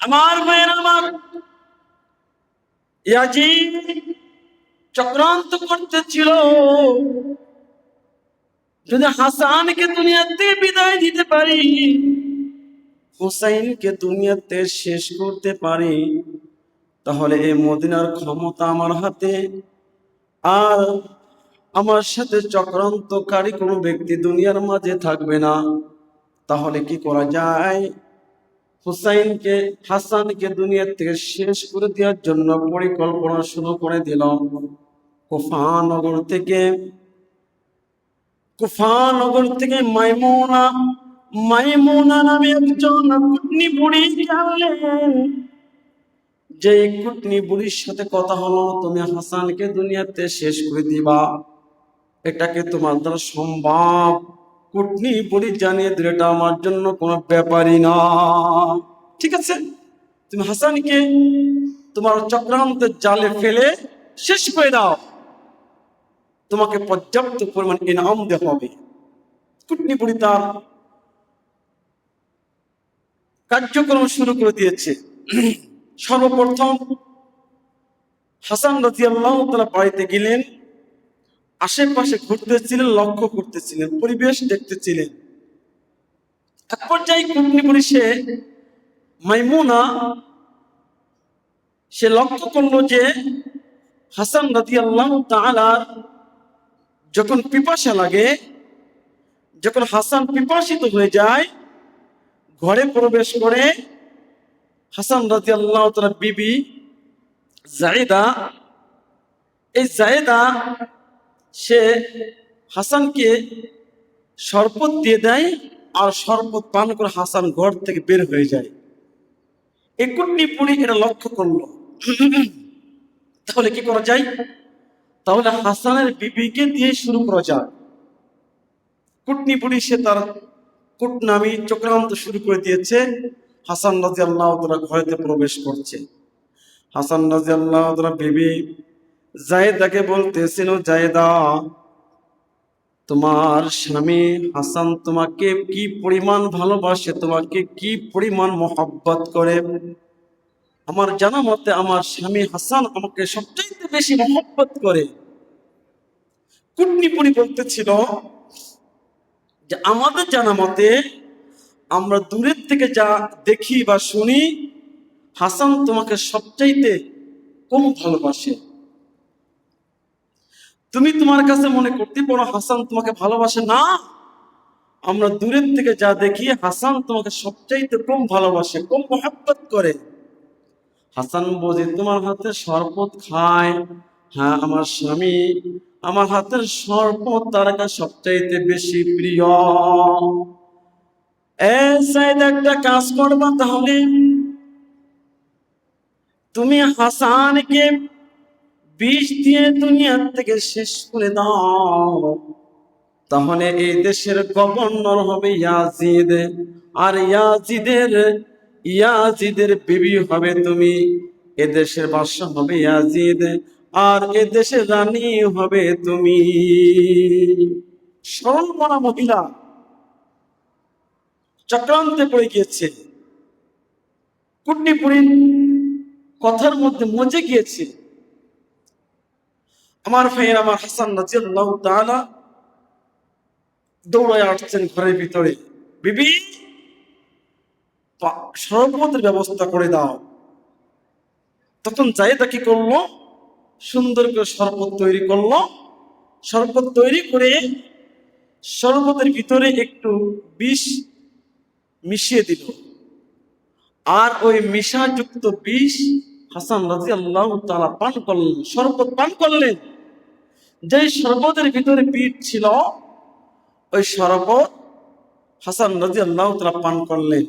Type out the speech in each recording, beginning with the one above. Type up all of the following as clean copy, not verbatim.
আমার ভাইয়ের আমার, ইয়াজিদ চক্রান্ত করতেছিল যদি হাসানকে দুনিয়াতে বিদায় দিতে পারি, হুসাইনকে দুনিয়াতে শেষ করতে পারি, তাহলে এই মদিনার ক্ষমতা আমার হাতে, আর আমার সাথে চক্রান্তকারী কোনো ব্যক্তি দুনিয়ার মাঝে থাকবে না। তাহলে কি করা যায়? হুসাইনকে, হাসানকে দুনিয়া থেকে শেষ করে দেওয়ার জন্য পরিকল্পনা শুরু করে দিল। কুফা নগর থেকে মাইমুনা মাইমুনা নামে একজন কুটনি বুড়ি জানলেন যে কুটনি বুড়ির সাথে কথা হলো, তুমি হাসানকে দুনিয়াতে শেষ করে দিবা, এটাকে তোমার দ্বারা সম্ভব? কুটনি বুড়ি জানিয়ে দিল, এটা আমার জন্য কোনো ব্যাপারই না। ঠিক আছে, তুমি হাসানকে তোমার চক্রান্তের জালে ফেলে শেষ করে দাও, তোমাকে পর্যাপ্ত পরিমাণ ইনাম দেওয়া হবে। কুটনি বুড়ি তার কার্যক্রম শুরু করে দিয়েছে। সর্বপ্রথম হাসান রাদিয়াল্লাহু তাআলা বাড়িতে গেলেন, আশেপাশে ঘুরতেছিলেন, লক্ষ্য করতেছিলেন, পরিবেশ দেখতেছিলেন। এক পর্যায়ে কুটনি বুড়ি মাইমুনা সে লক্ষ্য করলো যে হাসান রাদিয়াল্লাহু তাআলা যখন পিপাসা লাগে, যখন হাসান পিপাসিত হয়ে যায়, ঘরে প্রবেশ করে হাসান রাদিয়াল্লাহু তাআলা বিবি জায়েদা, এই জায়েদা সে হাসানকে শরবত দিয়ে দেয়, আর শরবত পান করে হাসান ঘর থেকে বের হয়ে যায়। এই কুটনি বুড়ি এটা লক্ষ্য করলো। তাহলে কি করা যায়? তাহলে হাসানের বিবিকে দিয়ে শুরু করা যায়। কুটনি বুড়ি সে তার কুটনামি চক্রান্ত শুরু করে দিয়েছে। হাসান রাদিয়াল্লাহু তাআলা ঘরেতে প্রবেশ করছে। হাসান রাদিয়াল্লাহু তাআলা বিবি জায়েদাকে বলতেছিল, জায়েদা, তোমার স্বামী হাসান তোমাকে কি পরিমাণ ভালোবাসে, তোমাকে কি পরিমাণ মহব্বত করে। আমার জানা মতে আমার স্বামী হাসান আমাকে সবচেয়ে বেশি মহব্বত করে। কুটনি বুড়ি বলতেছিল যে আমাদের জানা মতে আমরা দূরের থেকে যা দেখি বা শুনি, হাসান তোমাকে সবচাইতে কম ভালোবাসে। তুমি তোমার কাছে মনে করতে পারো হাসান তোমাকে ভালোবাসে না, আমরা দূরের থেকে যা দেখি হাসান তোমাকে সবচাইতে কম ভালোবাসে, কম মহব্বত করে। হাসান বুঝি তোমার হাতের শরবত খায়? হ্যাঁ, আমার স্বামী আমার হাতের শরবত তার কাছে সবচাইতে বেশি প্রিয়। একটা কাজ করবা, তাহলে তুমি হাসানকে বিষ দিয়ে দুনিয়ার থেকে শেষ করে দাও, তাহলে এই দেশের গভর্নর হবে ইয়াজিদ, আর ইয়াজিদের বিবি হবে তুমি। এদেশের বাদশা হবে ইয়াজিদ, আর এদেশের রানী হবে তুমি। সরল মনা মহিলা চক্রান্তে পড়ে গিয়েছে, কুটনি বুড়ির কথার মধ্যে মজে গিয়েছে। আমার ভাইয়ের আমার, হাসান রাদিয়াল্লাহু তাআলা দৌড়ায় আসছেন ঘরের ভিতরে, বিবি শরবতের ব্যবস্থা করে দাও। তখন জায়েদা কি করলো? সুন্দর করে শরবত তৈরি করলো। শরবত তৈরি করে শরবতের ভিতরে একটু বিষ মিশিয়ে দিল, আর ওই মিশাযুক্ত বিষ হাসান রাদিয়াল্লাহু তাআলা পান করলেন, শরবত পান করলেন। যে শরবতের ভিতরে বিষ ছিল, ওই শরবত হাসান রাদিয়াল্লাহু তাআলা পান করলেন।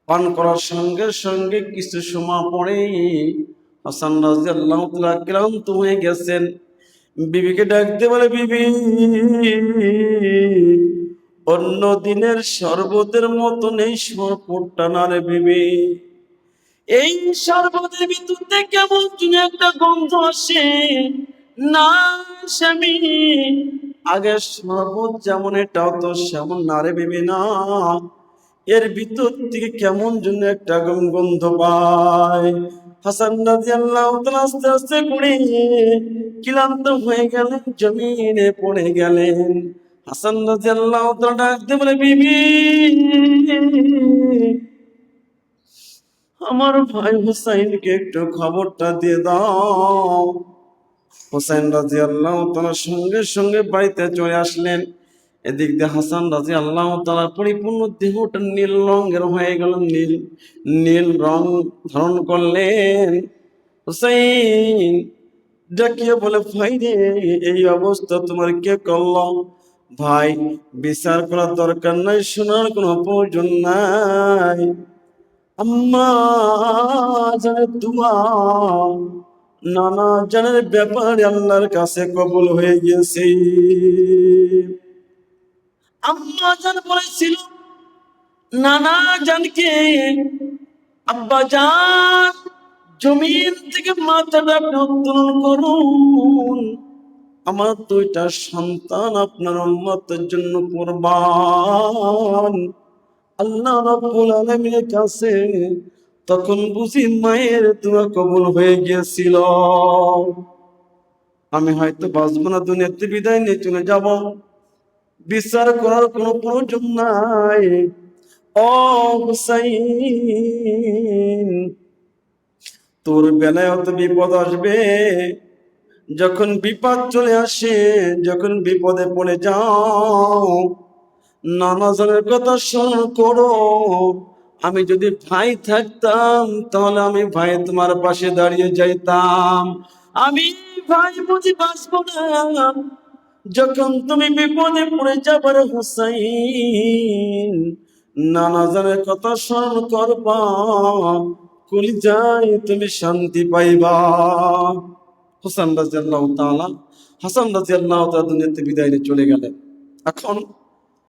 পান করার সঙ্গে সঙ্গে কিছু সময় পরে হাসান রাদিয়াল্লাহু তাআলা ক্লান্ত হয়ে গেছেন। বিবিকে ডাকতে বলে, বিবি, অন্য দিনের শরবতের মতন এই শরবতটা না রে বিবি, এই শরবতের ভিতরে কেমন তুমি একটা গন্ধ আসে না স্বামী, আগের শরবত যেমন এটাও তো সেমন না রে বিবি, না, এর ভিতর থেকে কেমন যেন একটা গন্ধ পায়। হাসান রাদিয়াল্লাহু তাআলা আস্তে আস্তে করে ক্লান্ত হয়ে গেলেন, জমিনে পড়ে গেলেন। হাসান রাদিয়াল্লাহু তাআলা ডাক দিয়ে বলে, বিবি, আমার ভাই হুসাইনকে একটু খবরটা দিয়ে দাও। হুসাইন রাদিয়াল্লাহু তাআলা সঙ্গে সঙ্গে বাড়িতে চলে আসলেন। এদিক দিয়ে হাসান রাদিয়াল্লাহু তাআলা পরিপূর্ণ দেহটা নীল রঙের হয়ে গেল, নীল নীল রং ধারণ করলেন। হুসাইন ডাকিয়ে বলে, ভাই রে, এই অবস্থা তোমার কে করলো? ভাই, বিচার করার দরকার নাই, শোনার কোনো প্রয়োজন নাই। আম্মা জানের দোয়া নানা জানের ব্যাপারে আল্লাহর কাছে কবুল হয়ে গেছে। আম্মা জান বলেছিল, নানা জানকে, আব্বা জান জমিন থেকে মাথাটা আপনি উত্তোলন করুন, আমার দুইটা সন্তান আপনার উম্মতের জন্য কুরবান। আল্লাহ রাব্বুল আলামিনের কাছে তখন বুঝি মায়ের দোয়া কবুল হয়ে গিয়েছিল। আমি হয়তো বাঁচবো না, দুনিয়াতে বিদায় নিয়ে চলে যাব, বিচার করার কোনো প্রয়োজন নাই। ও হুসাইন, তোর বেলায় অত বিপদ আসবে, যখন বিপদ চলে আসে, যখন বিপদে পড়ে যাও, নামাজের কথা স্মরণ করো। আমি যদি ভাই থাকতাম তাহলে আমি ভাই তোমার পাশে দাঁড়িয়ে যাইতাম। আমি ভাই বুঝি বাঁচবো না, যখন তুমি বিপদে পড়ে যাবার হুসাইন, নামাজের কথা স্মরণ করবা, কলিজায় তুমি শান্তি পাইবা। হাসান রাদিয়াল্লাহু তাআলা দুনিয়াতে বিদায় নিয়ে চলে গেলেন। এখন